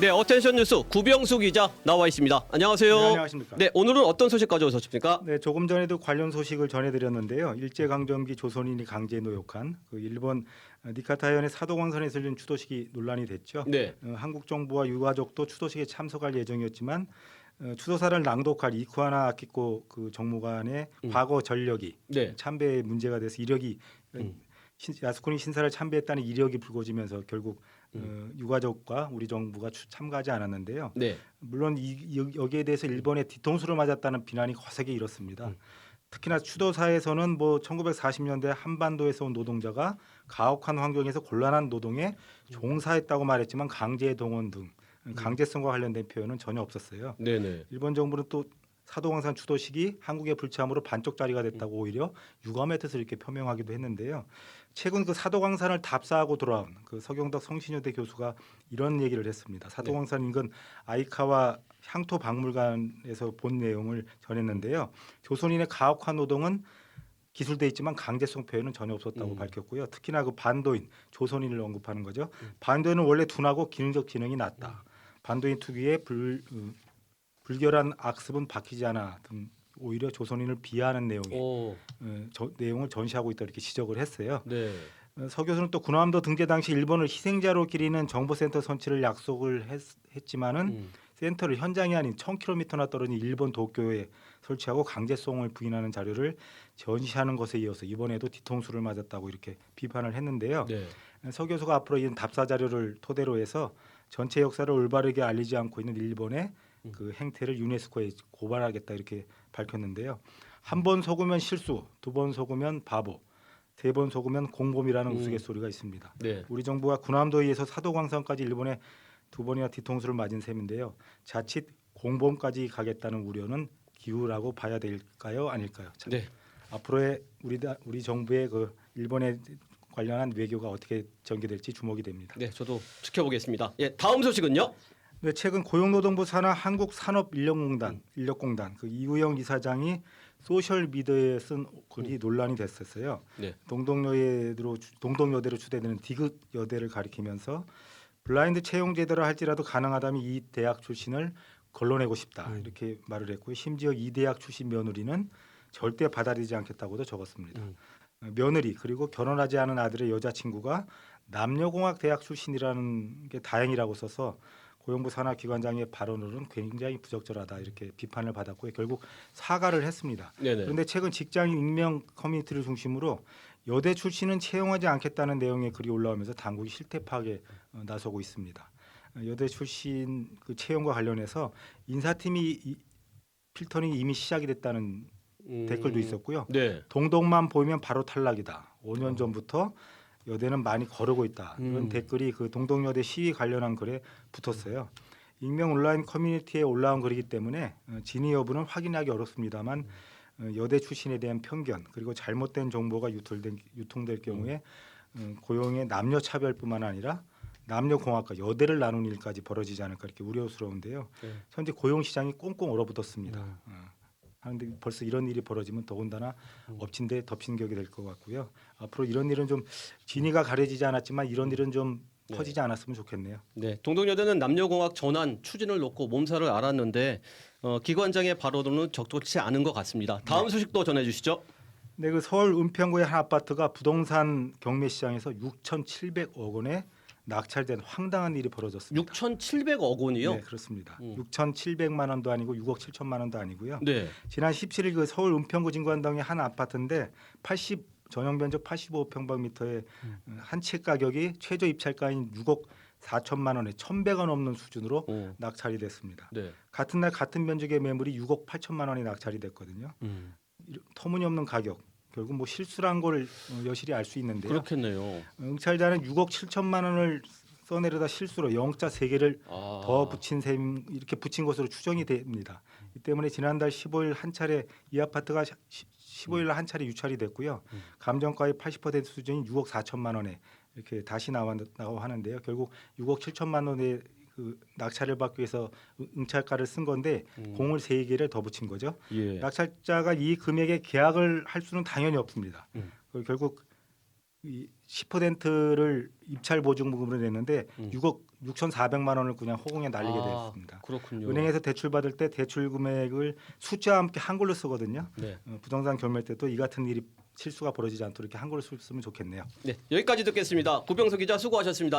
네, 어텐션 뉴스 구병수 기자 나와 있습니다. 안녕하세요. 네, 안녕하십니까. 네, 오늘은 어떤 소식 가져오셨습니까? 네, 조금 전에도 관련 소식을 전해드렸는데요. 일제강점기 조선인이 강제 노역한 그 일본 니카타현의 사도광산에서 열린 추도식이 논란이 됐죠. 네. 한국 정부와 유가족도 추도식에 참석할 예정이었지만 추도사를 낭독할 이쿠하나 아키코 그 정무관의 과거 전력이 네. 참배에 문제가 돼서 이력이 야스쿠니 신사를 참배했다는 이력이 불거지면서 결국 유가족과 우리 정부가 참가하지 않았는데요. 네. 물론 여기에 대해서 일본의 뒤통수를 맞았다는 비난이 거세게 일었습니다. 특히나 추도사에서는 뭐 1940년대 한반도에서 온 노동자가 가혹한 환경에서 곤란한 노동에 종사했다고 말했지만 강제 동원 등 강제성과 관련된 표현은 전혀 없었어요. 네네. 일본 정부는 또 사도광산 추도식이 한국의 불참으로 반쪽짜리가 됐다고 오히려 유감의 뜻을 이렇게 표명하기도 했는데요. 최근 그 사도광산을 답사하고 돌아온 그 서경덕 성신여대 교수가 이런 얘기를 했습니다. 사도광산 인근 아이카와 향토 박물관에서 본 내용을 전했는데요. 조선인의 가혹한 노동은 기술돼 있지만 강제성 표현은 전혀 없었다고 밝혔고요. 특히나 그 반도인 조선인을 언급하는 거죠. 반도인은 원래 둔하고 기능적 지능이 낮다. 반도인 특유의 불결한 악습은 박히지 않아 등 오히려 조선인을 비하하는 내용의 내용을 전시하고 있다 이렇게 지적을 했어요. 네. 서 교수는 또 군함도 등재 당시 일본을 희생자로 기리는 정보센터 선치를 약속을 했지만은 센터를 현장이 아닌 1,000km나 떨어진 일본 도쿄에 설치하고 강제성을 부인하는 자료를 전시하는 것에 이어서 이번에도 뒤통수를 맞았다고 이렇게 비판을 했는데요. 네. 서 교수가 앞으로 이런 답사 자료를 토대로 해서 전체 역사를 올바르게 알리지 않고 있는 일본의 그 행태를 유네스코에 고발하겠다 이렇게 밝혔는데요. 한 번 속으면 실수, 두 번 속으면 바보, 세 번 속으면 공범이라는 우스갯소리가 있습니다. 네. 우리 정부가 군함도에서 사도광산까지 일본에 두 번이나 뒤통수를 맞은 셈인데요. 자칫 공범까지 가겠다는 우려는 기우라고 봐야 될까요, 아닐까요? 참. 네. 앞으로의 우리 정부의 그 일본에 관련한 외교가 어떻게 전개될지 주목이 됩니다. 네, 저도 지켜보겠습니다. 예, 다음 소식은요? 네, 최근 고용노동부 산하 한국산업인력공단 그 이우영 이사장이 소셜 미디어에 쓴 글이 논란이 됐었어요. 네. 동덕여대로 추대되는 디귿 여대를 가리키면서 블라인드 채용 제도를 할지라도 가능하다면 이 대학 출신을 걸러내고 싶다 이렇게 말을 했고요. 심지어 이 대학 출신 며느리는 절대 받아들이지 않겠다고도 적었습니다. 며느리 그리고 결혼하지 않은 아들의 여자친구가 남녀공학 대학 출신이라는 게 다행이라고 써서 고용부 산하기관장의 발언으로는 굉장히 부적절하다 이렇게 비판을 받았고요. 결국 사과를 했습니다. 네네. 그런데 최근 직장인 익명 커뮤니티를 중심으로 여대 출신은 채용하지 않겠다는 내용의 글이 올라오면서 당국이 실태 파악에 나서고 있습니다. 여대 출신 그 채용과 관련해서 인사팀이 필터링이 이미 시작이 됐다는 댓글도 있었고요. 네. 동덕만 보이면 바로 탈락이다. 5년 전부터 여대는 많이 거르고 있다. 이런 댓글이 그 동덕여대 시위 관련한 글에 붙었어요. 익명 온라인 커뮤니티에 올라온 글이기 때문에 진위 여부는 확인하기 어렵습니다만 여대 출신에 대한 편견 그리고 잘못된 정보가 유통될 경우에 고용의 남녀 차별뿐만 아니라 남녀 공학과 여대를 나눈 일까지 벌어지지 않을까 이렇게 우려스러운데요. 네. 현재 고용 시장이 꽁꽁 얼어붙었습니다. 하는데 벌써 이런 일이 벌어지면 더군다나 엎친 데 덮친 격이 될 것 같고요. 앞으로 이런 일은 좀 진위가 가려지지 않았지만 이런 일은 좀 퍼지지 않았으면 좋겠네요. 네. 동덕여대는 남녀공학 전환 추진을 놓고 몸살을 앓았는데 기관장의 발언으로는 적절치 않은 것 같습니다. 다음 소식도 전해주시죠. 네, 그 서울 은평구의 한 아파트가 부동산 경매 시장에서 6,700억 원에 낙찰된 황당한 일이 벌어졌습니다. 6,700억 원이요? 네, 그렇습니다. 6,700만 원도 아니고 6억 7천만 원도 아니고요. 네. 지난 17일 그 서울 은평구 진관동의 한 아파트인데 전용 면적 85평방미터의 한 채 가격이 최저 입찰가인 6억 4천만 원에 1,100원 넘는 수준으로 낙찰이 됐습니다. 네. 같은 날 같은 면적의 매물이 6억 8천만 원이 낙찰이 됐거든요. 터무니없는 가격. 결국 뭐 실수란 걸 여실히 알 수 있는데요. 그렇겠네요. 응찰자는 6억 7천만 원을 써내려다 실수로 영자 3개를 더 붙인 셈 이렇게 붙인 것으로 추정이 됩니다. 이 때문에 지난달 15일 한 차례 이 아파트가 15일 날 한 차례 유찰이 됐고요. 감정가의 80% 수준인 6억 4천만 원에 이렇게 다시 나오고 하는데요. 결국 6억 7천만 원의 그 낙찰을 받기 위해서 응찰가를 쓴 건데 공을 3개를 더 붙인 거죠. 예. 낙찰자가 이 금액에 계약을 할 수는 당연히 없습니다. 결국 10%를 입찰 보증금으로 냈는데 6억 6,400만 원을 그냥 허공에 날리게 됐습니다. 그렇군요. 은행에서 대출 받을 때 대출 금액을 숫자와 함께 한글로 쓰거든요. 네. 부동산 경매 때도 이 같은 일이 실수가 벌어지지 않도록 이렇게 한글로 쓰면 좋겠네요. 네, 여기까지 듣겠습니다. 구병석 기자 수고하셨습니다.